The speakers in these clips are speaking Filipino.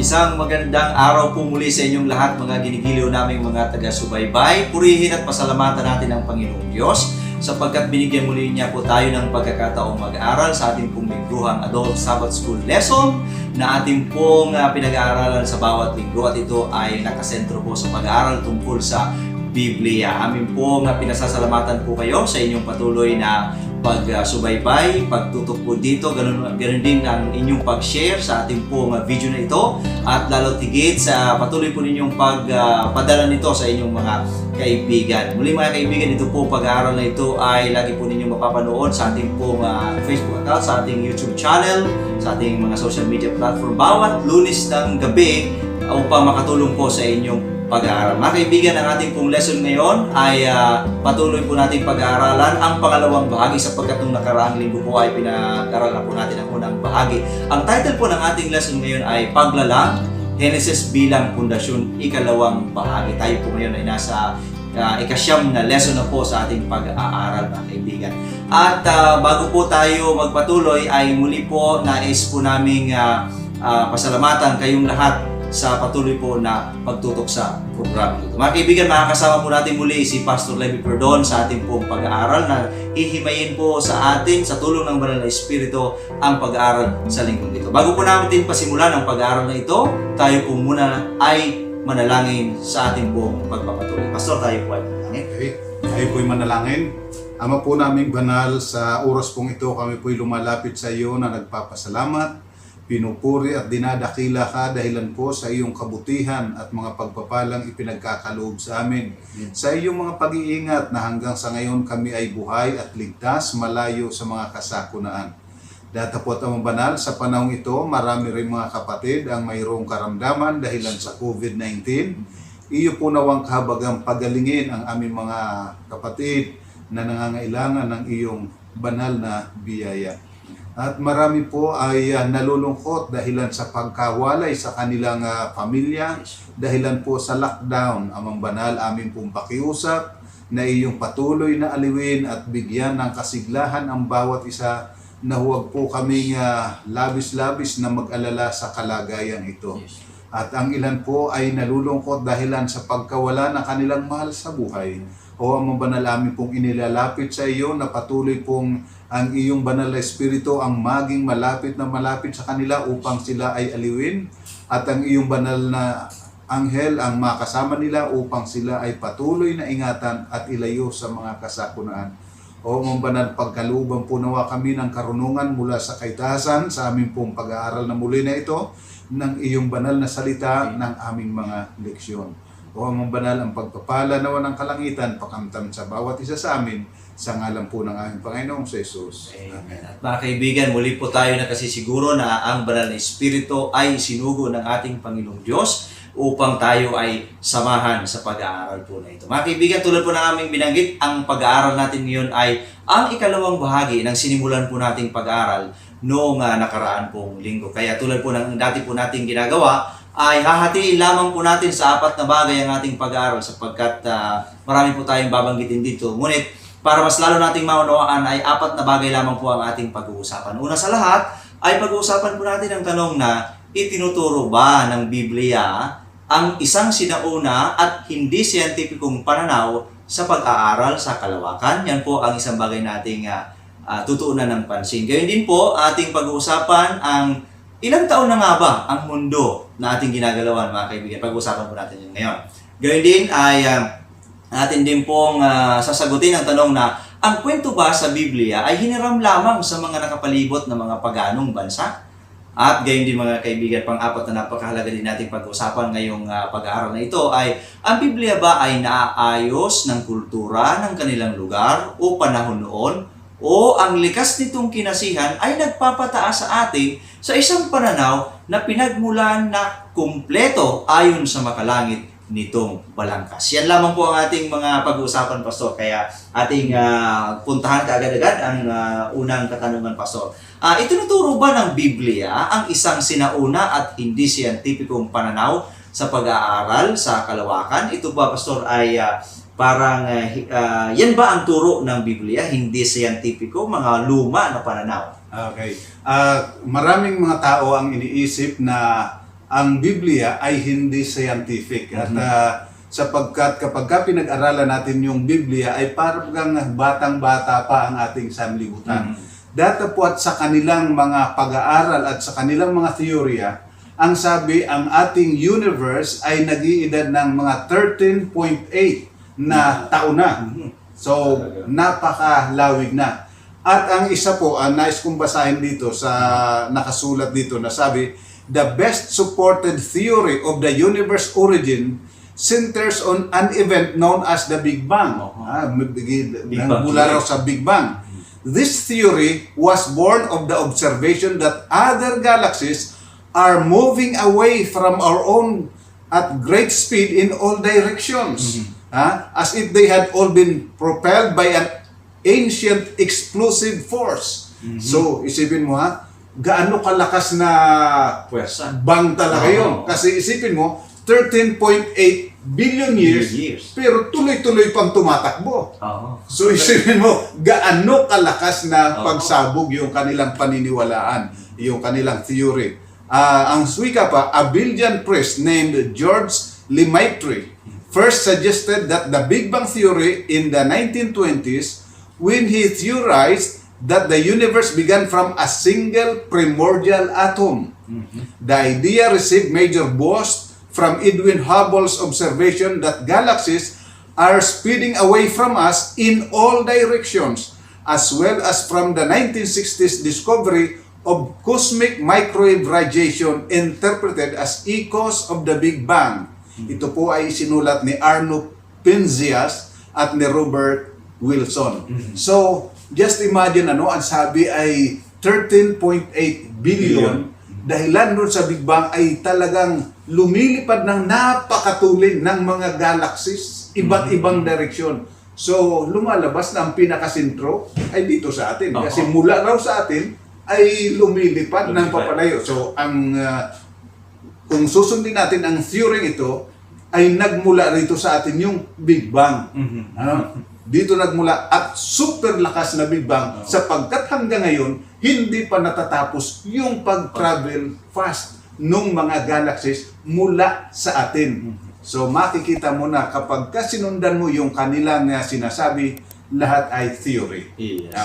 Isang magandang araw po muli sa inyong lahat mga ginigiliw naming mga taga-subaybay. Purihin at pasalamatan natin ang Panginoong Diyos sapagkat binigyan muli niya po tayo ng pagkakataong mag-aaral sa ating pong lingguhang Adult Sabbath School lesson na ating pong pinag-aaralan sa bawat linggo, at ito ay nakasentro po sa pag-aaral tungkol sa Biblia. Amin po pinasasalamatan po kayo sa inyong patuloy na pagsubaybay, pagtutok po dito, ganun din ang inyong pag-share sa ating pong video na ito, at lalo tigit sa patuloy po ninyong pagpadala nito sa inyong mga kaibigan. Muli mga kaibigan, ito po pag-aaral na ito ay lagi po ninyong mapapanood sa ating pong Facebook account, sa ating YouTube channel, sa ating mga social media platform bawat Lunes ng gabi upang makatulong po sa inyong pag-aaral. Mga kaibigan, ang ating pong lesson ngayon ay patuloy po nating pag-aaralan ang pangalawang bahagi sapagkat nung nakaraang linggo po ay pinag-aaralan po natin ang unang bahagi. Ang title po ng ating lesson ngayon ay Paglalang, Genesis bilang pundasyon, ikalawang bahagi. Tayo po ngayon ay nasa ikasyam na lesson na po sa ating pag-aaral mga kaibigan. At bago po tayo magpatuloy ay muli po nais po naming pasalamatan kayong lahat sa patuloy po na pagtutok sa program ito. Mga kaibigan, makakasama po natin muli si Pastor Levi Perdon sa ating pong pag-aaral na hihimayin po sa atin sa tulong ng Banal na Espiritu ang pag-aaral sa linggong ito. Bago po natin pasimulan ang pag-aaral na ito, tayo po muna ay manalangin sa ating pong pagpapatuloy. Pastor, tayo po ay manalangin. Okay. Tayo po'y manalangin. Ama po naming banal, sa oras pong ito kami po'y lumalapit sa iyo na nagpapasalamat. Pinupuri at dinadakila ka dahilan po sa iyong kabutihan at mga pagpapalang ipinagkakaloob sa amin. Sa iyong mga pag-iingat na hanggang sa ngayon kami ay buhay at ligtas malayo sa mga kasakunaan. Datapot ang banal, sa panahong ito marami rin mga kapatid ang mayroong karamdaman dahilan sa COVID-19. Iyo po nawang kahabagang pagalingin ang aming mga kapatid na nangangailangan ng iyong banal na biyaya. At marami po ay nalulungkot dahilan sa pagkawalay sa kanilang pamilya, dahilan po sa lockdown. Amang banal, amin pong pakiusap na iyong patuloy na aliwin at bigyan ng kasiglahan ang bawat isa na huwag po kaming labis-labis na mag-alala sa kalagayan ito. At ang ilan po ay nalulungkot dahilan sa pagkawala ng kanilang mahal sa buhay. O amang banal, amin pong inilalapit sa iyo na patuloy pong ang iyong banal na espiritu ang maging malapit sa kanila upang sila ay aliwin, at ang iyong banal na anghel ang makasama nila upang sila ay patuloy na ingatan at ilayo sa mga kasakunaan. O amang banal, pagkalooban po nawa kami ng karunungan mula sa kaitasan sa aming pong pag-aaral na muli na ito ng iyong banal na salita ng aming mga leksyon. O amang banal, ang pagpapala nawa ng kalangitan pakamtam sa bawat isa sa amin, sa ngalan po ng aming Panginoong Jesus. Amen. At mga kaibigan, muli po tayo nakasisiguro na ang Banal na Espiritu ay sinugo ng ating Panginoong Diyos upang tayo ay samahan sa pag-aaral po na ito. Mga kaibigan, tulad po ng aming binanggit, ang pag-aaral natin ngayon ay ang ikalawang bahagi ng sinimulan po nating pag-aaral noong nakaraan pong linggo. Kaya tulad po ng dati po nating ginagawa, ay hahatiin lamang po natin sa apat na bagay ang ating pag-aaral sapagkat marami po tayong babanggitin dito. Ngunit para mas lalo nating maunawaan ay apat na bagay lamang po ang ating pag-uusapan. Una sa lahat ay pag-uusapan po natin ang tanong na itinuturo ba ng Biblia ang isang sinauna at hindi siyentipikong pananaw sa pag-aaral sa kalawakan? Yan po ang isang bagay nating tutuunan ng pansin. Gayun din po ating pag-uusapan ang ilang taon na nga ba ang mundo na ating ginagalawan, mga kaibigan. Pag-uusapan po natin yun ngayon. Gayun din ay atin din pong sasagutin ang tanong na ang kwento ba sa Biblia ay hiniram lamang sa mga nakapalibot na mga paganong bansa? At gayon din mga kaibigan, pang-apat na napakahalaga din nating pag-usapan ngayong pag-aaral na ito ay ang Biblia ba ay naaayos ng kultura ng kanilang lugar o panahon noon, o ang likas nitong kinasihan ay nagpapataas sa atin sa isang pananaw na pinagmulan na kumpleto ayon sa makalangit nitong balangkas? Yan lamang po ang ating mga pag-uusapan, Pastor. Kaya ating puntahan kaagad-agad ang unang katanungan, Pastor. Itinuturo ba ng Biblia ang isang sinauna at hindi siyentipikong pananaw sa pag-aaral sa kalawakan? Ito ba, Pastor, ay parang yan ba ang turo ng Biblia? Hindi siyentipiko, mga luma na pananaw? Okay. Maraming mga tao ang iniisip na ang Biblia ay hindi scientific. At sapagkat kapag pinag-aralan natin yung Biblia ay parang batang-bata pa ang ating sanlibutan. Datapwat sa kanilang mga pag-aaral at sa kanilang mga teorya, ang sabi, ang ating universe ay nag-iedad ng mga 13.8 na taon na. So, napakalawig na. At ang isa po, nais kong basahin dito sa nakasulat dito na sabi, the best supported theory of the universe origin centers on an event known as the Big Bang. Mula raw sa Big Bang. This theory was born of the observation that other galaxies are moving away from our own at great speed in all directions. As if they had all been propelled by an ancient explosive force. So, isipin mo gaano kalakas na Puwersa. bang talaga yun. Kasi isipin mo, 13.8 billion years, pero tuloy-tuloy pang tumatakbo. So isipin mo, gaano kalakas na pagsabog yung kanilang paniniwalaan, yung kanilang theory. Ang wika pa, a Belgian priest named George Lemaitre first suggested that the Big Bang theory in the 1920s when he theorized that the universe began from a single primordial atom. The idea received major boost from Edwin Hubble's observation that galaxies are speeding away from us in all directions, as well as from the 1960s discovery of cosmic microwave radiation interpreted as echoes of the Big Bang. Ito po ay isinulat ni Arno Penzias at ni Robert Wilson. So, just imagine ang sabi ay 13.8 billion. Dahilan doon sa Big Bang ay talagang lumilipad ng napakatuling ng mga galaxies, iba't ibang direksyon. So, lumalabas na ang pinakasentro ay dito sa atin. Kasi mula raw sa atin ay lumilipad ng papalayo. So, kung susundin natin ang theory ito, ay nagmula rito sa atin yung Big Bang. Dito nagmula at super lakas na Big Bang sapagkat hanggang ngayon, hindi pa natatapos yung pag-travel fast ng mga galaxies mula sa atin. So makikita mo na kapag kasinundan mo yung kanilang sinasabi, lahat ay theory.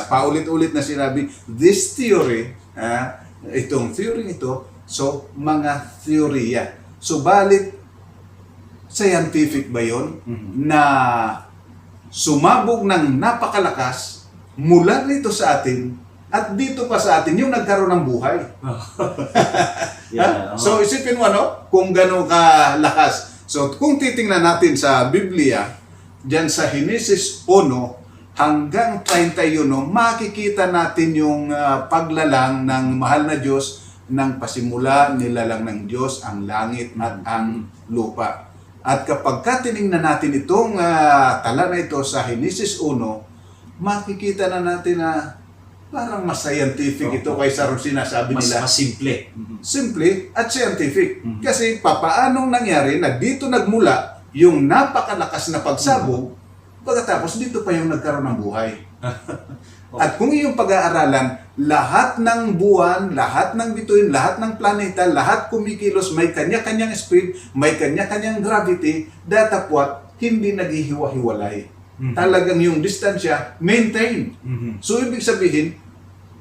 Paulit-ulit na sinabi, this theory, itong theory ito, so mga teorya. So balit, scientific ba yun na sumabog ng napakalakas mula rito sa atin at dito pa sa atin yung nagkaroon ng buhay. So isipin mo kung gano'ng kalakas. So kung titingnan natin sa Biblia, diyan sa Genesis 1 hanggang 31, makikita natin yung paglalang ng mahal na Diyos ng pasimula nilalang ng Diyos ang langit at ang lupa. At kapag tiningnan natin itong tala na ito sa Genesis 1, makikita na natin na parang mas scientific ito kaysa rin sinasabi nila. Mas simple. Simple at scientific. Kasi papaanong nangyari na dito nagmula yung napakalakas na pagsabog, pagkatapos dito pa yung nagkaroon ng buhay. At kung iyong pag-aaralan, lahat ng buwan, lahat ng bituin, lahat ng planeta, lahat kumikilos, may kanya-kanyang speed, may kanya-kanyang gravity, datapwat, hindi naghihiwa-hiwalay. Talagang yung distansya, maintain. So, ibig sabihin,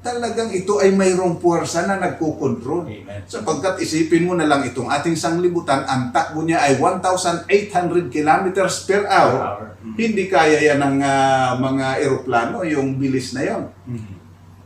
talagang ito ay mayroong puwersa na nagkukontrol. Sapagkat isipin mo na lang itong ating sanglibutan, ang takbo niya ay 1,800 kilometers per hour. Hindi kaya yan ng mga eroplano, yung bilis na yon.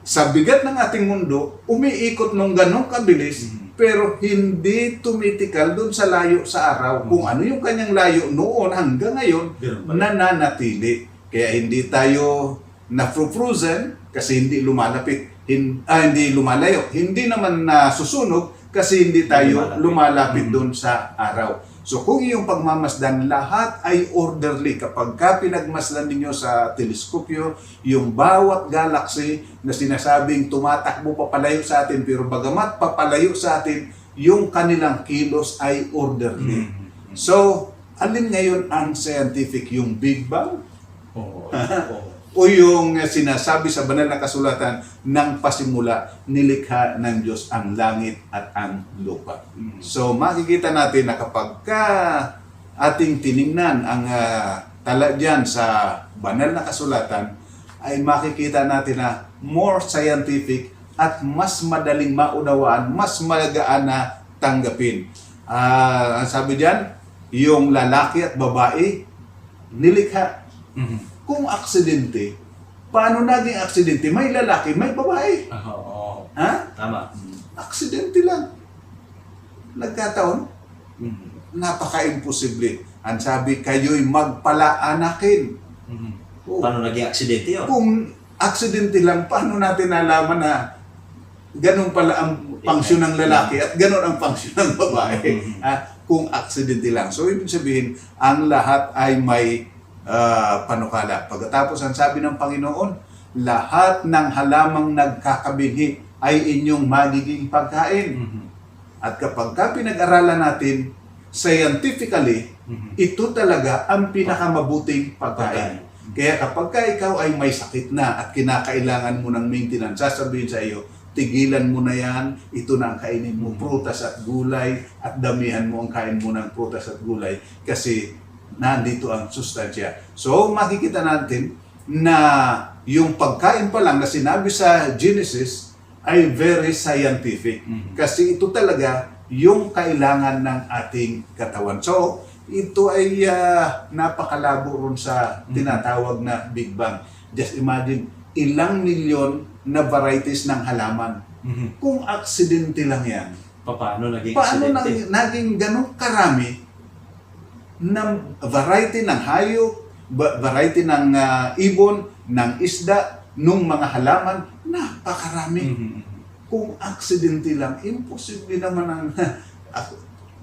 Sa bigat ng ating mundo, umiikot nung ganong kabilis, pero hindi tumitikal doon sa layo sa araw. Kung ano yung kanyang layo noon hanggang ngayon, nananatili. Kaya hindi tayo na-frozen kasi hindi lumalapit, hindi lumalayo. Hindi naman nasusunog kasi hindi tayo lumalapit doon sa araw. So kung iyong pagmamasdan, lahat ay orderly. Kapag pinagmasdan ninyo sa teleskopyo, yung bawat galaxy na sinasabing tumatakbo papalayo sa atin, pero bagamat papalayo sa atin, yung kanilang kilos ay orderly. So, alin ngayon ang scientific? Yung Big Bang? o yung sinasabi sa banal na kasulatan ng pasimula, nilikha ng Diyos ang langit at ang lupa. So makikita natin na kapag ating tiningnan ang tala dyan sa banal na kasulatan, ay makikita natin na more scientific at mas madaling maunawaan, mas magaan na tanggapin. Ang sabi dyan, yung lalaki at babae, nilikha. Kung aksidente, paano naging aksidente? May lalaki, may babae. Oo. Ha? Tama. Aksidente lang. Nagkataon, napaka-imposible. Ang sabi, kayo'y magpalaanakin. Oh. Paano naging aksidente yun? Kung aksidente lang, paano natin nalaman na ganun pala ang function ng lalaki at ganun ang function ng babae? Kung aksidente lang. So, ibig sabihin, ang lahat ay may panukala. Pagkatapos, ang sabi ng Panginoon, lahat ng halamang nagkakabinhi ay inyong magiging pagkain. At kapag pinag-aralan natin, scientifically, ito talaga ang pinakamabuting pagkain. Kaya kapag ikaw ay may sakit na at kinakailangan mo ng maintenance, sasabihin sa iyo, tigilan mo na yan, ito na ang kainin mo, prutas at gulay, at damihan mo ang kain mo ng prutas at gulay kasi nandito ang sustansya. So makikita natin na yung pagkain pa lang na sinabi sa Genesis ay very scientific. Kasi ito talaga yung kailangan ng ating katawan. So ito ay napakalabo ron sa tinatawag na Big Bang. Just imagine, ilang milyon na varieties ng halaman. Kung aksidente lang yan, Paano naging paano aksidente? naging ganun karami ng variety ng hayop, variety ng ibon, ng isda, nung mga halaman, napakarami. Kung aksidente lang, imposible naman ang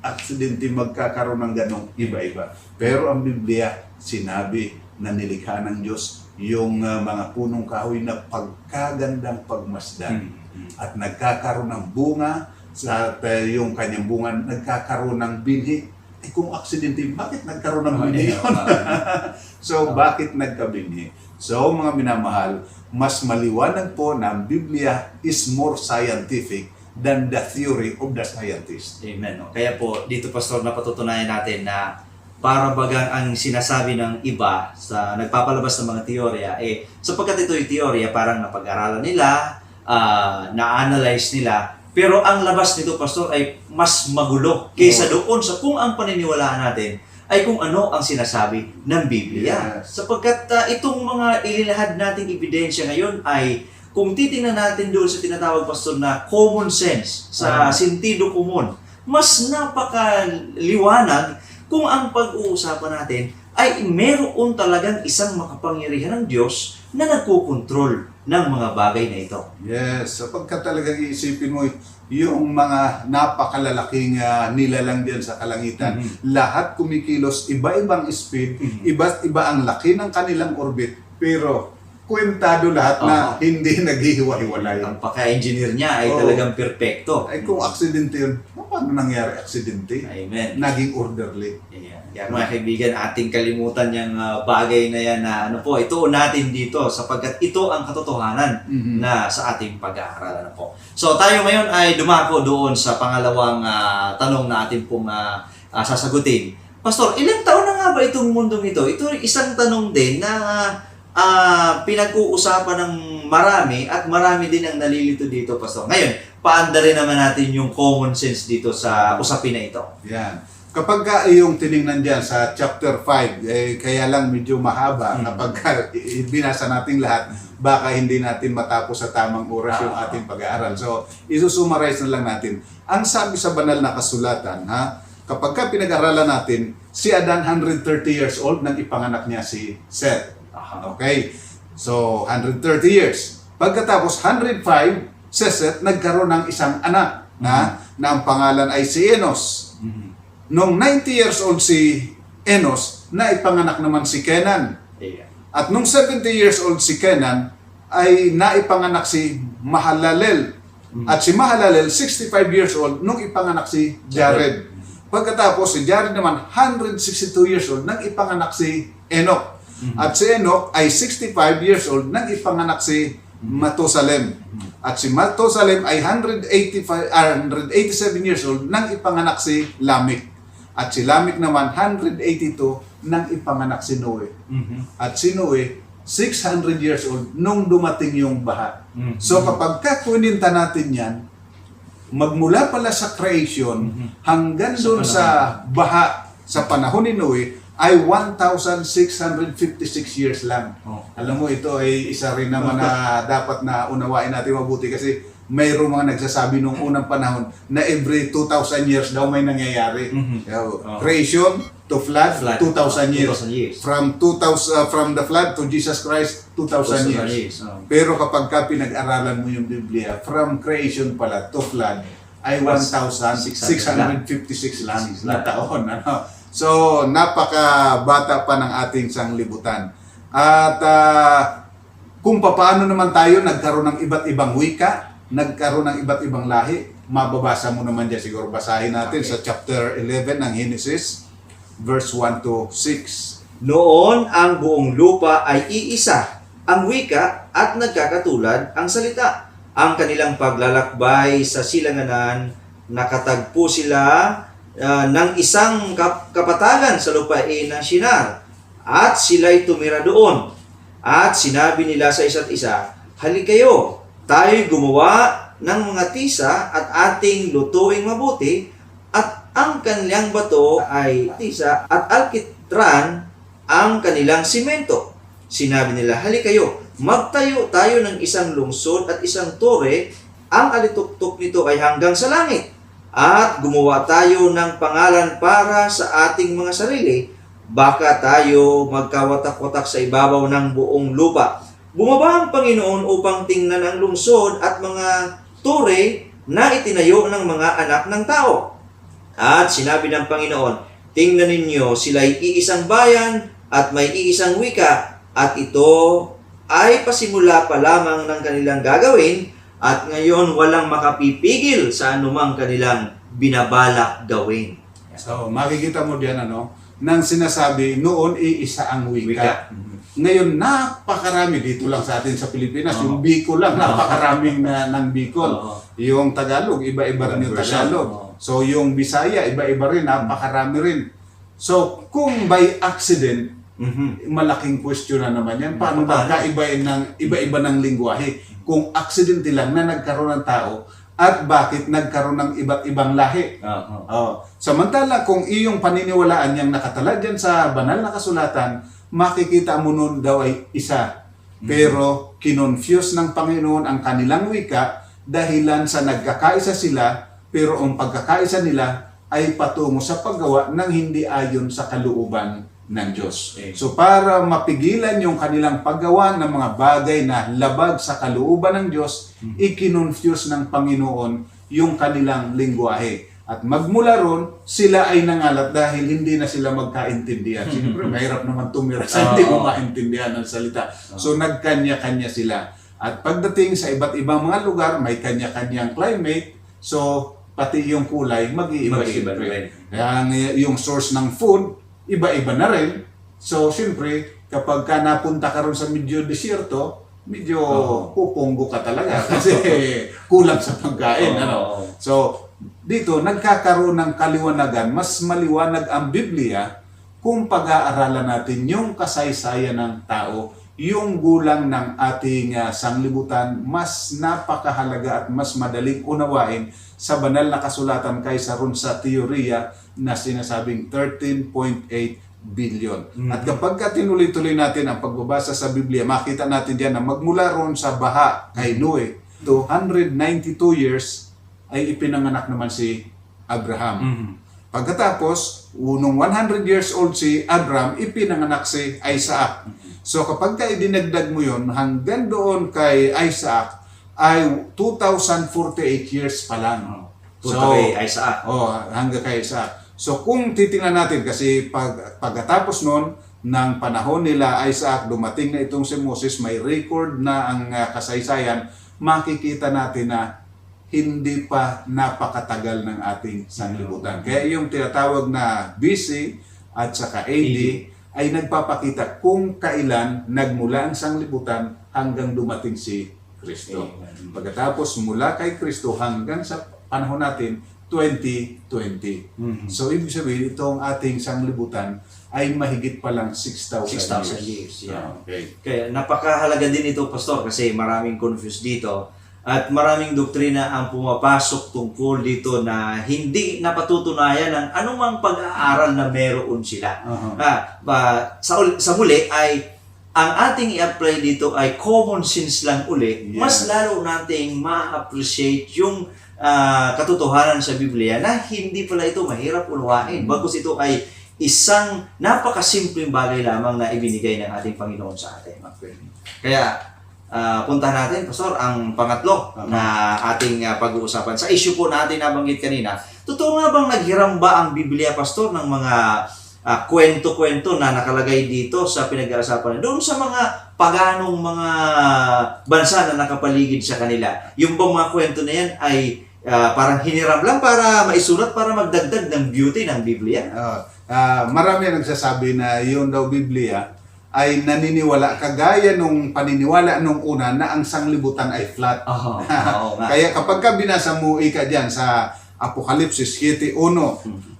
aksidente magkakaroon ng ganong iba-iba. Pero ang Biblia, sinabi na nilikha ng Diyos yung mga punong kahoy na pagkagandang pagmasdan. At nagkakaroon ng bunga, sa yung kanyang bunga, nagkakaroon ng binhi. Kung aksidente, bakit nagkaroon ng binhi yun? So, bakit nagkabinhi? So, mga minamahal, mas maliwanag po na ang Biblia is more scientific than the theory of the scientist. Amen. No? Kaya po, dito Pastor, napatutunayan natin na para bagang ang sinasabi ng iba sa nagpapalabas ng mga teorya, sapagkat ito'y teorya, parang napag-aralan nila, na-analyze nila, pero ang labas nito, Pastor, ay mas magulo kaysa doon sa kung ang paniniwalaan natin ay kung ano ang sinasabi ng Biblia. Yes. Sapagkat itong mga ililahad nating ebidensya ngayon ay kung titingnan natin doon sa tinatawag, Pastor, na common sense, sa sentido komon, mas napakaliwanag kung ang pag-uusapan natin ay meron talagang isang makapangyarihan ng Diyos na nagkukontrol ng mga bagay na ito. Yes, sapagkat talagang iisipin mo yung mga napakalalaking nilalang diyan sa kalangitan. Lahat kumikilos, iba-ibang speed, iba't iba ang laki ng kanilang orbit, pero kwentado lahat na hindi naghihiwa-hiwalay. Ang pagka-engineer niya ay Oo. talagang perpekto. Ay kung aksidente yun, paano nangyari aksidente? Amen. Naging orderly. Ayan. Kaya mga kaibigan, ating kalimutan yung bagay na yan na ituon natin dito sapagkat ito ang katotohanan na sa ating pag-aaralan po. So tayo ngayon ay dumako doon sa pangalawang tanong na ating pong sasagutin. Pastor, ilang taon na nga ba itong mundong ito? Ito isang tanong din na pinag-uusapan ng marami at marami din ang nalilito dito, Pastor. Ngayon, paanda rin naman natin yung common sense dito sa usapin na ito. Yan. Kapag yung tiningnan dyan sa chapter 5, kaya lang medyo mahaba, kapag binasa natin lahat, baka hindi natin matapos sa tamang oras yung ating pag-aaral. So, isusummarize na lang natin. Ang sabi sa banal na kasulatan, kapag pinag-aralan natin, si Adan 130 years old nang ipanganak niya si Seth. Okay? So, 130 years. Pagkatapos 105, si Seth nagkaroon ng isang anak na ang pangalan ay si Enos. Noong 90 years old si Enos, naipanganak naman si Kenan. At nung 70 years old si Kenan, ay naipanganak si Mahalalel. At si Mahalalel, 65 years old, nung ipanganak si Jared. Pagkatapos si Jared naman, 162 years old, nang ipanganak si Enoch. At si Enoch ay 65 years old nang ipanganak si Matusalem. At si Matusalem ay 187 years old nang ipanganak si Lamech. At si Lamech naman 182 nang ipanganak si Noe. At si Noe 600 years old nung dumating yung baha. So kapag kakuninta natin yan, magmula pala sa creation hanggang doon sa baha sa panahon ni Noe ay 1,656 years lang. Alam mo, ito ay isa rin naman na dapat na unawain natin mabuti kasi mayroong mga nagsasabi nung unang panahon na every 2,000 years daw may nangyayari. Creation to flood, 2,000 years. From the flood to Jesus Christ, 2,000 years. Pero kapag ka pinag-aralan mo yung Biblia, from creation pala to flood ay 1,656 lang na taon. Ano? So, napakabata pa ng ating sanglibutan. At kung paano naman tayo nagkaroon ng iba't ibang wika, nagkaroon ng iba't ibang lahi, mababasa mo naman dyan siguro. Basahin natin sa chapter 11 ng Genesis, verse 1 to 6. Noon ang buong lupa ay iisa, ang wika at nagkakatulad ang salita. Ang kanilang paglalakbay sa silanganan, nakatagpo sila ng isang kapatagan sa lupain ng Shinar. At sila'y tumira doon. At sinabi nila sa isa't isa, "Halik kayo, tayo'y gumawa ng mga tisa at ating lutuing mabuti, at ang kanilang bato ay tisa at alkitran ang kanilang simento." Sinabi nila, "Halik kayo, magtayo tayo ng isang lungsod at isang tore, ang alituktok nito ay hanggang sa langit. At gumawa tayo ng pangalan para sa ating mga sarili, baka tayo magkawatak-watak sa ibabaw ng buong lupa." Bumaba ang Panginoon upang tingnan ang lungsod at mga tore na itinayo ng mga anak ng tao. At sinabi ng Panginoon, "Tingnan ninyo, sila'y iisang bayan at may iisang wika, at ito ay pasimula pa lamang ng kanilang gagawin, at ngayon walang makapipigil sa anumang kanilang binabalak gawin." So, makikita mo diyan nang sinasabi noon iisa ang wika. Ngayon napakarami dito lang sa atin sa Pilipinas, yung Bicol lang napakaraming ng Bicol. Yung Tagalog, iba-iba rin yung Tagalog. So yung Bisaya, iba-iba rin, napakarami rin. So kung by accident, malaking question na naman yan. Paano iba-iba ng lingwahe? Kung accident lang na nagkaroon ng tao, at bakit nagkaroon ng iba't ibang lahi. Samantala kung iyong paniniwalaan yang nakatalad dyan sa banal na kasulatan, makikita mo nun daw ay isa. Pero kinonfuse ng Panginoon ang kanilang wika dahilan sa nagkakaisa sila, pero ang pagkakaisa nila ay patungo sa paggawa ng hindi ayon sa kalooban ng Diyos. So para mapigilan yung kanilang paggawa ng mga bagay na labag sa kalooban ng Diyos, ikinonfuse ng Panginoon yung kanilang lingwahe. At magmula ron, sila ay nangalat dahil hindi na sila magkaintindihan. Siyempre, mahirap naman tumira sa hindi mo maintindihan ng salita. So nagkanya-kanya sila. At pagdating sa iba't ibang mga lugar, may kanya-kanyang climate. So pati yung kulay, mag-iiba siyempre. Yung source ng food, iba-iba na rin. So, siyempre, kapag ka napunta ka ron sa medyo desierto, medyo pupunggo ka talaga kasi kulang sa pagkain. So, dito, nagkakaroon ng kaliwanagan. Mas maliwanag ang Biblia kung pag-aaralan natin yung kasaysayan ng tao, yung gulang ng ating sanglibutan, mas napakahalaga at mas madaling unawain sa banal na kasulatan kaysa ron sa teorya na sinasabing 13.8 billion. At kapag tinuloy-tuloy natin ang pagbabasa sa Biblia, makita natin diyan na magmula ron sa baha kay Noe to 192 years ay ipinanganak naman si Abraham. Pagkatapos, unong 100 years old si Abraham, ipinanganak si Isaac. So kapag ka idinagdag mo yon hanggang doon kay Isaac ay 2,048 years pa lang. Kay Isaac. Hanggang kay Isaac. So kung titingnan natin, kasi pagkatapos noon ng panahon nila Isaac, dumating na itong si Moses, may record na ang kasaysayan, makikita natin na hindi pa napakatagal ng ating sanlibutan. Kaya yung tinatawag na BC at saka AD ay nagpapakita kung kailan nagmula ang sanglibutan hanggang dumating si Kristo. Pagkatapos mula kay Kristo hanggang sa panahon natin, 2020. So, ibig sabihin, itong ating sanglibutan ay mahigit pa lang 6,000 years. Yeah. Okay. Kaya napakahalaga din ito, Pastor, kasi maraming confused dito at maraming doktrina ang pumapasok tungkol dito na hindi napatutunayan ng anumang pag-aaral na meron sila. Sa muli ay ang ating i-apply dito ay common sense lang uli. Mas lalo nating ma-appreciate yung katotohanan sa Biblia na hindi pala ito mahirap unawain. Bagkus ito ay isang napakasimpleng bagay lamang na ibinigay ng ating Panginoon sa atin. Kaya, puntahan natin, Pastor, ang pangatlo na ating pag-uusapan. Sa issue po natin nabanggit kanina, totoo nga bang naghiram ba ang Biblia, Pastor, ng mga kwento-kwento na nakalagay dito sa pinag-aasapan doon sa mga paganong mga bansa na nakapaligid sa kanila? Yung bang mga kwento na yan ay parang hiniram lang para maisulat, para magdagdag ng beauty ng Biblia? Marami ang nagsasabi na yun daw Biblia ay naniniwala, kagaya nung paniniwala nung una na ang sanglibutan ay flat. Kaya kapag ka binasa mo ika dyan sa Apokalipsis 7:1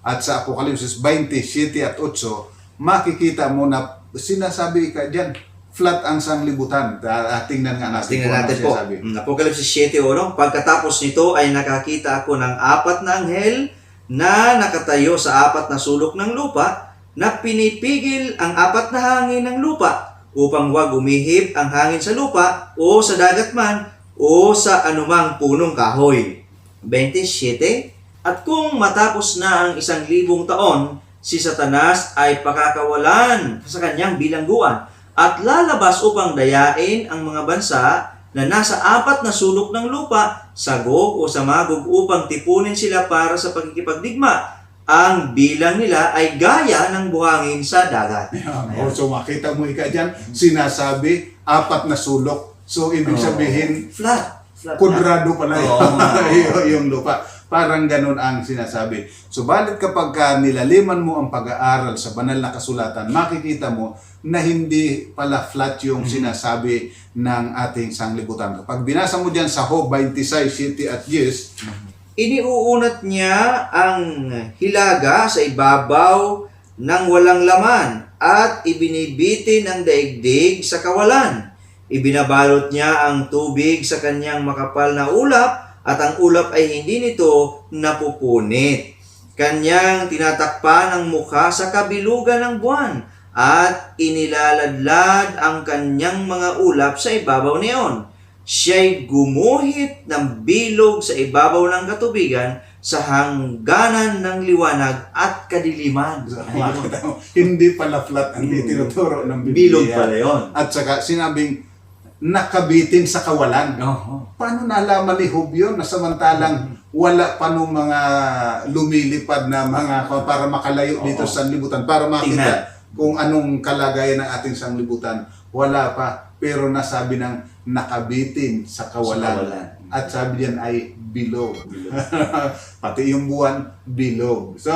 at sa Apokalipsis 20:7 at 8, makikita mo na sinasabi ika dyan, flat ang sanglibutan. Tingnan nga natin. Tingnan natin po. Apokalipsis 7:1, pagkatapos nito ay nakakita ako ng 4 na anghel na nakatayo sa 4 na sulok ng lupa, na pinipigil ang 4 na hangin ng lupa upang huwag umihip ang hangin sa lupa o sa dagat man o sa anumang punong kahoy. 27. At kung matapos na ang 1,000 taon, si Satanas ay pakakawalan sa kanyang bilangguan at lalabas upang dayain ang mga bansa na nasa 4 na sulok ng lupa sa Gog o sa Magog upang tipunin sila para sa pagkikipagdigma. Ang bilang nila ay gaya ng buhangin sa dagat. So makita mo ika dyan, sinasabi 4 na sulok. So ibig sabihin, flat kudrado pala yung lupa. Parang ganun ang sinasabi. So balit kapag nilaliman mo ang pag-aaral sa banal na kasulatan, makikita mo na hindi pala flat yung sinasabi ng ating sanglibutan. Kapag binasa mo dyan sa Job 26:7 at 10, iniuunat niya ang hilaga sa ibabaw ng walang laman at ibinibitin ang daigdig sa kawalan. Ibinabalot niya ang tubig sa kanyang makapal na ulap at ang ulap ay hindi nito napupunit. Kanyang tinatakpan ang mukha sa kabilugan ng buwan at inilaladlad ang kanyang mga ulap sa ibabaw niyon. Siya'y gumuhit ng bilog sa ibabaw ng katubigan sa hangganan ng liwanag at kadiliman. Hindi pala flat ang tinuturo ng Biblia. Bilog pala yun. At saka sinabing nakabitin sa kawalan. Paano nalaman ni Job yun na samantalang wala pa nung mga lumilipad na mga para makalayo dito sa sanglibutan, para makita kung anong kalagayan ng ating sanglibutan? Wala pa. Pero nasabi ng nakabitin sa kawalan. At sabi diyan ay bilog. Pati yung buwan, bilog. So,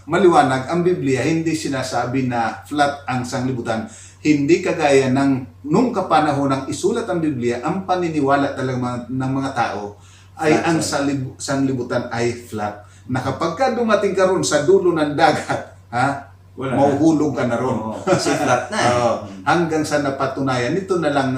maliwanag, ang Biblia hindi sinasabi na flat ang sanglibutan. Hindi kagaya ng nung kapanahon ng isulat ang Biblia, ang paniniwala talaga ng mga tao ay flat, ang sanglibutan ay flat. Na kapag ka dumating ka ron sa dulo ng dagat, mauhulog ka na ron. Kasi flat na. Hanggang sa napatunayan, ito na lang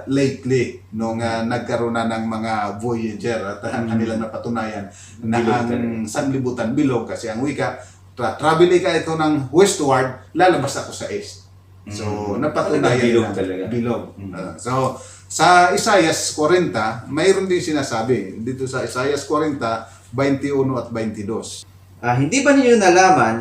lately, nung nagkaroon na ng mga Voyager at kanilang napatunayan na ang sanglibutan bilog, kasi ang wika, travel ka ito ng westward, lalabas ako sa east. So, napatunayan bilog na. Talaga. Bilog. So, sa Isaias 40, mayroon din sinasabi. Dito sa Isaias 40, 21 at 22. Hindi ba ninyo nalaman?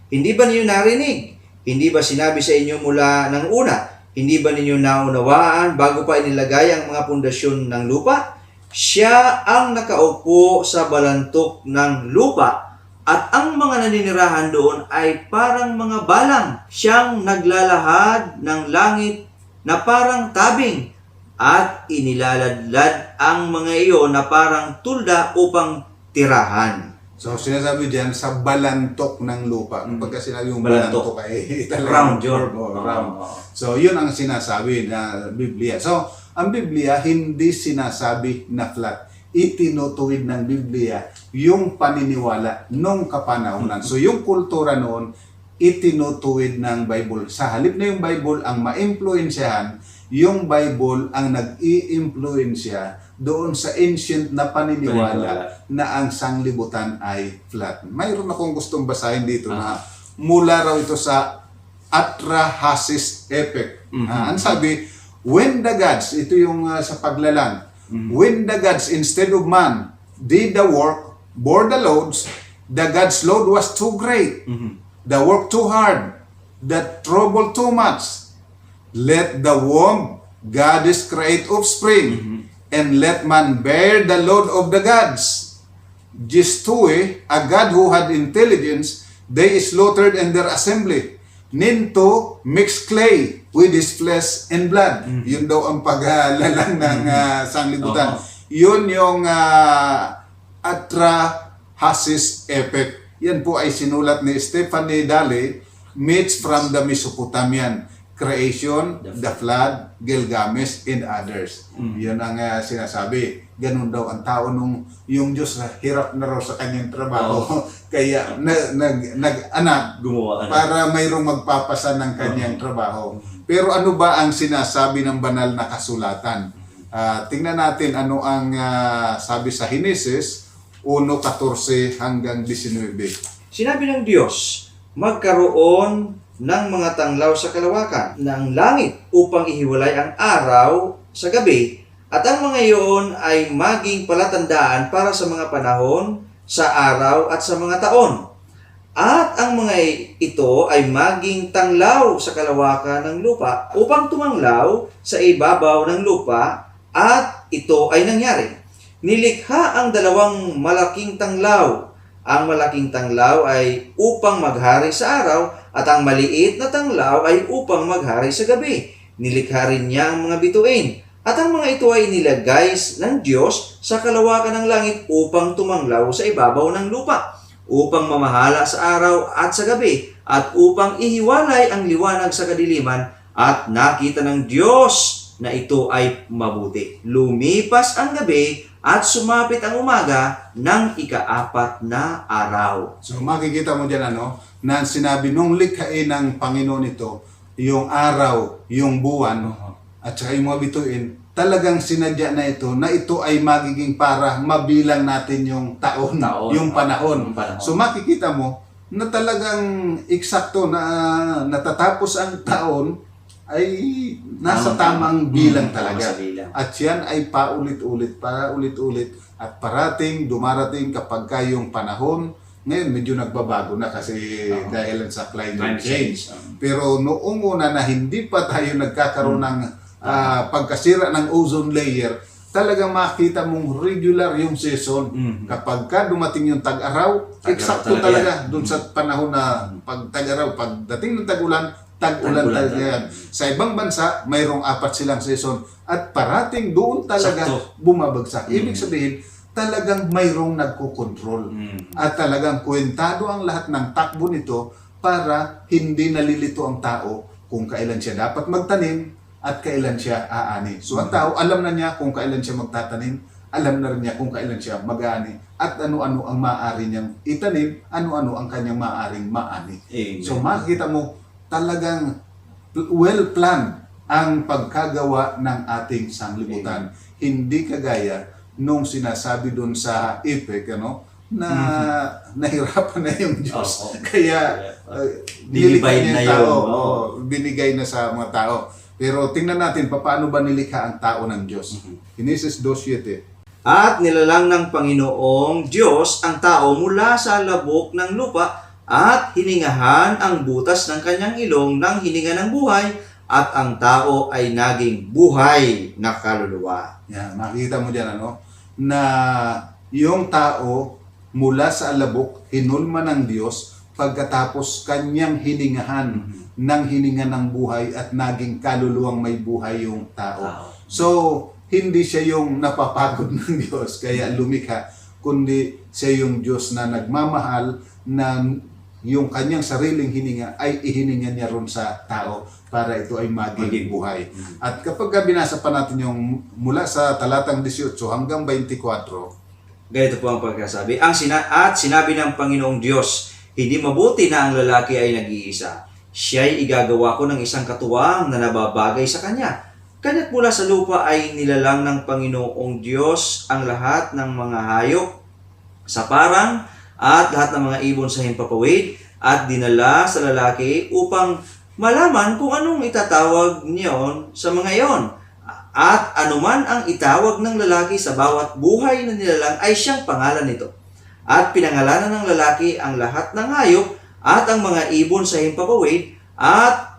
Hindi ba ninyo narinig? Hindi ba sinabi sa inyo mula ng una? Hindi ba ninyo naunawaan bago pa inilagay ang mga pundasyon ng lupa? Siya ang nakaupo sa balantok ng lupa at ang mga naninirahan doon ay parang mga balang. Siyang naglalahad ng langit na parang tabing at inilaladlad ang mga iyon na parang tulda upang tirahan. So sinasabi diyan sa balantok ng lupa. Pagka sinabi yung Balantok. balantok ay talagang Round yun. round. Oo. So yun ang sinasabi na Biblia. So ang Biblia hindi sinasabi na flat. Itinutuwid ng Biblia yung paniniwala nung kapanahunan. So yung kultura noon itinutuwid ng Bible. Sa halip na yung Bible ang maimpluwensyahan, yung Bible ang nag-i-impluwensya doon sa ancient na paniniwala na ang sanglibutan ay flat. Mayroon akong gustong basahin dito na mula raw ito sa Atrahasis Epic. Ang sabi, when the gods, ito yung sa paglalang, when the gods instead of man did the work, bore the loads, the gods' load was too great, the work too hard, the trouble too much. Let the womb goddess create offspring, and let man bear the load of the gods. Gistue, a god who had intelligence, they slaughtered in their assembly. Ninto mixed clay with his flesh and blood. Yun daw ang paglalang ng sanglibutan. Yun yung Atrahasis Epic. Yan po ay sinulat ni Stephanie Dalley, myths from the Mesopotamian, creation, the flood, Gilgamesh, and others. Yan ang sinasabi. Ganun daw ang tao nung yung Diyos hirap na raw sa kanyang trabaho. Kaya nag-anak Gumawa para mayroong magpapasa ng kanyang trabaho. Pero ano ba ang sinasabi ng banal na kasulatan? Tingnan natin ano ang sabi sa Henesis 1:14 hanggang 19. Sinabi ng Diyos, magkaroon ng mga tanglaw sa kalawakan ng langit upang ihiwalay ang araw sa gabi, at ang mga iyon ay maging palatandaan para sa mga panahon, sa araw at sa mga taon. At ang mga ito ay maging tanglaw sa kalawakan ng lupa upang tumanglaw sa ibabaw ng lupa, at ito ay nangyari. Nilikha ang dalawang malaking tanglaw. Ang malaking tanglaw ay upang maghari sa araw, at ang maliit na tanglaw ay upang maghari sa gabi. Nilikha rin niya ang mga bituin, at ang mga ito ay nilagay ng Diyos sa kalawakan ng langit upang tumanglaw sa ibabaw ng lupa, upang mamahala sa araw at sa gabi, at upang ihiwalay ang liwanag sa kadiliman. At nakita ng Diyos na ito ay mabuti. Lumipas ang gabi at sumapit ang umaga ng ika-4 na araw. So makikita mo dyan na sinabi nung likhain ng Panginoon ito, yung araw, yung buwan, at saka yung mga bituin, talagang sinadya na ito ay magiging para mabilang natin yung taon. Yung panahon. So makikita mo na talagang eksakto na natatapos ang taon ay nasa tamang bilang talaga. At yan ay paulit-ulit, at parating, dumarating kapag yung panahon. Ngayon medyo nagbabago na kasi dahil sa climate change. Pero noong una na hindi pa tayo nagkakaroon ng pagkasira ng ozone layer, talagang makita mong regular yung season. Kapag ka dumating yung tag-araw, eksakto talaga dun sa panahon na pag tag-araw, pagdating ng tag-ulan talaga yan. Sa ibang bansa, mayroong 4 silang season at parating doon talaga bumabagsak. Ibig sabihin, talagang mayroong nagko-control. At talagang kwentado ang lahat ng takbo nito para hindi nalilito ang tao kung kailan siya dapat magtanim at kailan siya aani. So ang tao, alam na niya kung kailan siya magtatanim, alam na rin niya kung kailan siya mag-aani, at ano-ano ang maaari niyang itanim, ano-ano ang kanyang maaaring maani. So makikita mo, talagang well-planned ang pagkagawa ng ating sanglibutan. Hindi kagaya nung sinasabi doon sa Epic, na nahirapan na yung Diyos. Kaya binibay na tao. Binigay na sa mga tao. Pero tingnan natin, paano ba nilikha ang tao ng Diyos? Genesis 2:7. At nilalang ng Panginoong Diyos ang tao mula sa labok ng lupa, at hiningahan ang butas ng kanyang ilong ng hininga ng buhay, at ang tao ay naging buhay na kaluluwa. Yan, makikita mo dyan, na yung tao mula sa alabok, hinulma ng Diyos, pagkatapos kanyang hiningahan ng hininga ng buhay, at naging kaluluwang may buhay yung tao. So, hindi siya yung napapagod ng Diyos, kaya lumikha, kundi siya yung Diyos na nagmamahal, na yung kanyang sariling hininga ay ihininga niya ron sa tao para ito ay maging buhay. At kapag binasa pa natin yung mula sa talatang 18 hanggang 24, ganito po ang pagkasabi. At sinabi ng Panginoong Diyos, hindi mabuti na ang lalaki ay nag-iisa. Siya'y igagawa ko ng isang katuwang na nababagay sa kanya. Kaya't mula sa lupa ay nilalang ng Panginoong Diyos ang lahat ng mga hayop sa parang at lahat ng mga ibon sa himpapawid at dinala sa lalaki upang malaman kung anong itatawag niyon sa mga iyon. At anuman ang itawag ng lalaki sa bawat buhay na nilalang ay siyang pangalan nito. At pinangalanan ng lalaki ang lahat ng hayop at ang mga ibon sa himpapawid at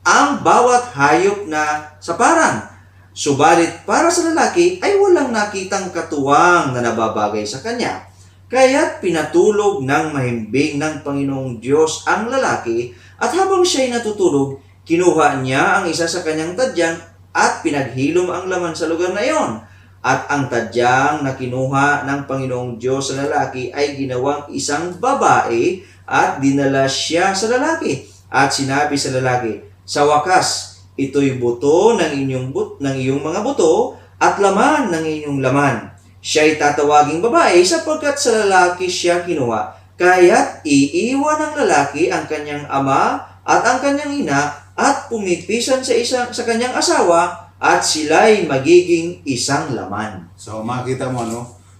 ang bawat hayop na sa parang. Subalit para sa lalaki ay walang nakitang katuwang na nababagay sa kanya. Kaya't pinatulog ng mahimbing ng Panginoong Diyos ang lalaki at habang siya'y natutulog, kinuha niya ang isa sa kanyang tadyang at pinaghilom ang laman sa lugar na iyon. At ang tadyang na kinuha ng Panginoong Diyos sa lalaki ay ginawang isang babae at dinala siya sa lalaki. At sinabi sa lalaki, sa wakas, ito'y buto ng iyong mga buto at laman ng inyong laman. Siya'y tatawaging babae sapagkat sa lalaki siya kinuha. Kaya't iiwan ng lalaki ang kanyang ama at ang kanyang ina at pumipisan sa kanyang asawa at sila'y magiging isang laman. so makita mo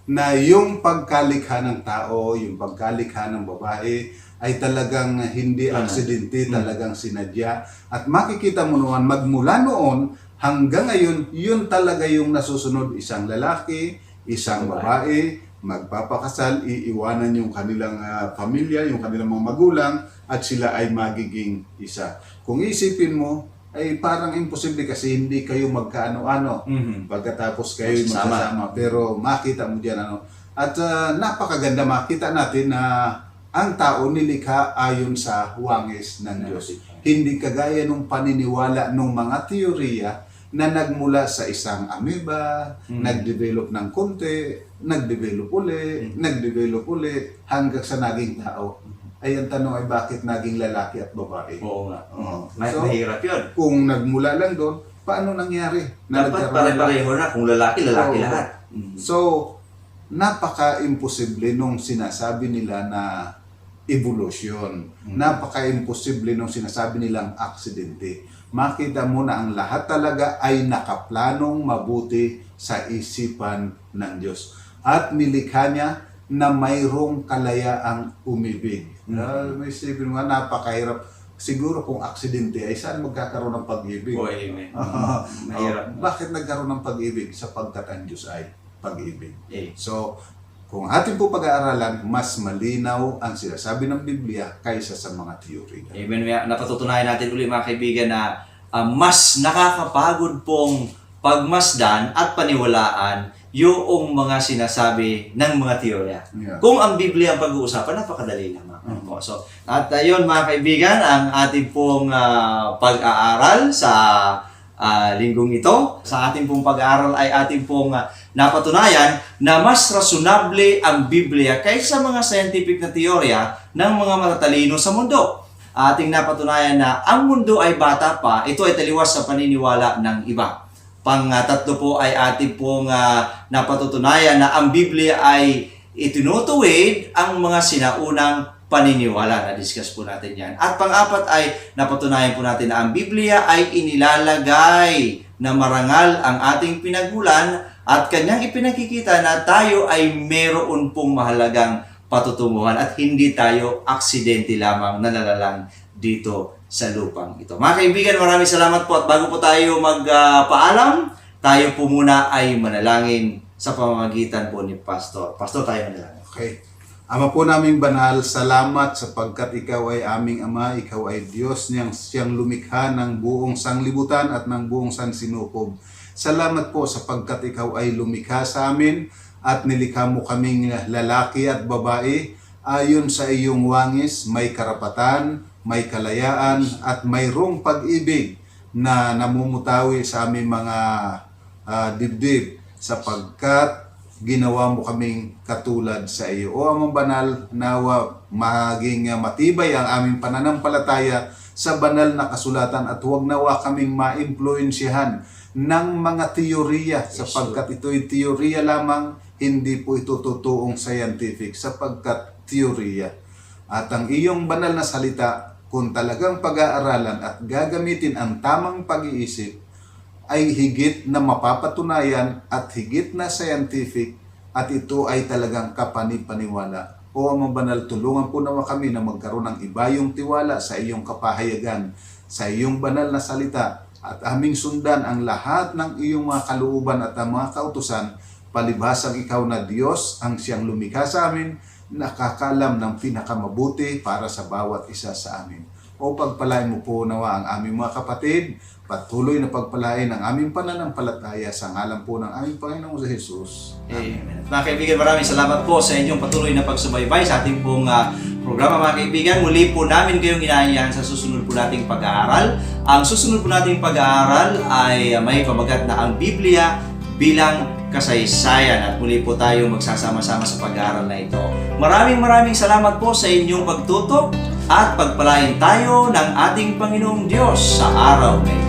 na yung pagkalikha ng tao, yung pagkalikha ng babae ay talagang hindi aksidente, talagang sinadya. At makikita mo naman magmula noon hanggang ngayon, yun talaga yung nasusunod, isang lalaki, isang babae, magpapakasal, iiwanan yung kanilang pamilya, yung kanilang mga magulang, at sila ay magiging isa. Kung isipin mo, ay parang imposible kasi hindi kayo magkaano-ano pagkatapos kayo magsasama. Pero makita mo diyan At napakaganda makita natin na ang tao nilikha ayon sa wangis ng Diyos. Hindi kagaya nung paniniwala ng mga teorya na nagmula sa isang amoeba, nag-develop ng konti, nag-develop uli, hanggang sa naging tao. Ay ang tanong ay bakit naging lalaki at babae? Oo nga. So, Mahirap yun. kung nagmula lang doon, paano nangyari? Dapat pare-pareho na. Kung lalaki Oo. lahat. So, napaka-imposible nung sinasabi nila na evolution. Napaka-imposible nung sinasabi nilang aksidente. Makita mo na ang lahat talaga ay nakaplanong mabuti sa isipan ng Diyos. At nilikha niya na mayroong kalayaang umibig. May isipin mo nga, napakahirap. Siguro kung aksidente ay saan magkakaroon ng pag-ibig? Amen. Mahirap. Bakit nagkaroon ng pag-ibig? Sapagkat ang Diyos ay pag-ibig. Eh. So, kung ating po pag-aaralan, mas malinaw ang sinasabi ng Biblia kaysa sa mga teorya. Amen. Napatutunayan natin ulit mga kaibigan na mas nakakapagod pong pagmasdan at paniwalaan yung mga sinasabi ng mga teorya. Yeah. Kung ang Biblia ang pag-uusapan, napakadali lamang. So, at yun mga kaibigan, ang ating pong pag-aaral sa linggong ito. Sa ating pong pag-aaral ay ating pong napatunayan na mas rasunable ang Biblia kaysa mga scientific na teorya ng mga matatalino sa mundo. Ating napatunayan na ang mundo ay bata pa, ito ay taliwas sa paniniwala ng iba. Pang-tatlo po ay ating pong napatutunayan na ang Biblia ay itinutuwid ang mga sinaunang paniniwala. Na-discuss po natin yan. At pang-apat ay napatunayan po natin na ang Biblia ay inilalagay na marangal ang ating pinagmulan at kanyang ipinakikita na tayo ay meron pong mahalagang patutunguhan at hindi tayo aksidente lamang na nalalang dito sa lupang ito. Mga kaibigan, maraming salamat po at bago po tayo magpaalam, tayo po muna ay manalangin sa pamamagitan po ni Pastor. Pastor, tayo manalangin. Okay. Ama po naming banal, salamat sapagkat ikaw ay aming Ama, ikaw ay Diyos siyang lumikha ng buong sanglibutan at ng buong sansinukob. Salamat po sapagkat ikaw ay lumikha sa amin at nilikha mo kaming lalaki at babae ayon sa iyong wangis, may karapatan, may kalayaan at mayroong pag-ibig na namumutawi sa aming mga dibdib sapagkat ginawa mo kaming katulad sa iyo. O Amang Banal, nawa maging matibay ang aming pananampalataya sa banal na kasulatan at huwag nawa kaming maimpluwensyahan ng mga teorya sapagkat ito'y teorya lamang, hindi po ito totoong scientific sapagkat teorya. At ang iyong banal na salita, kung talagang pag-aaralan at gagamitin ang tamang pag-iisip, ay higit na mapapatunayan at higit na scientific at ito ay talagang kapanipaniwala. O Amang Banal, tulungan po naman kami na magkaroon ng ibayong tiwala sa iyong kapahayagan, sa iyong banal na salita at aming sundan ang lahat ng iyong mga kalooban at ang mga kautusan, palibhasang ikaw na Diyos ang siyang lumikha sa amin, nakakalam ng pinakamabuti para sa bawat isa sa amin. O pagpalain mo po nawa ang aming mga kapatid, patuloy na pagpalain ang aming pananampalataya sa ngalan po ng aming Panginoong Jesus. Amen. Mga kaibigan, maraming salamat po sa inyong patuloy na pagsubaybay sa ating pong programa, mga kaibigan. Muli po namin kayong inaayahan sa susunod po nating pag-aaral. Ang susunod po nating pag-aaral ay may pamagat na ang Biblia bilang kasaysayan at muli po tayo magsasama-sama sa pag-aaral na ito. Maraming salamat po sa inyong pagtutok at pagpalain tayo ng ating Panginoong Diyos sa araw na ito.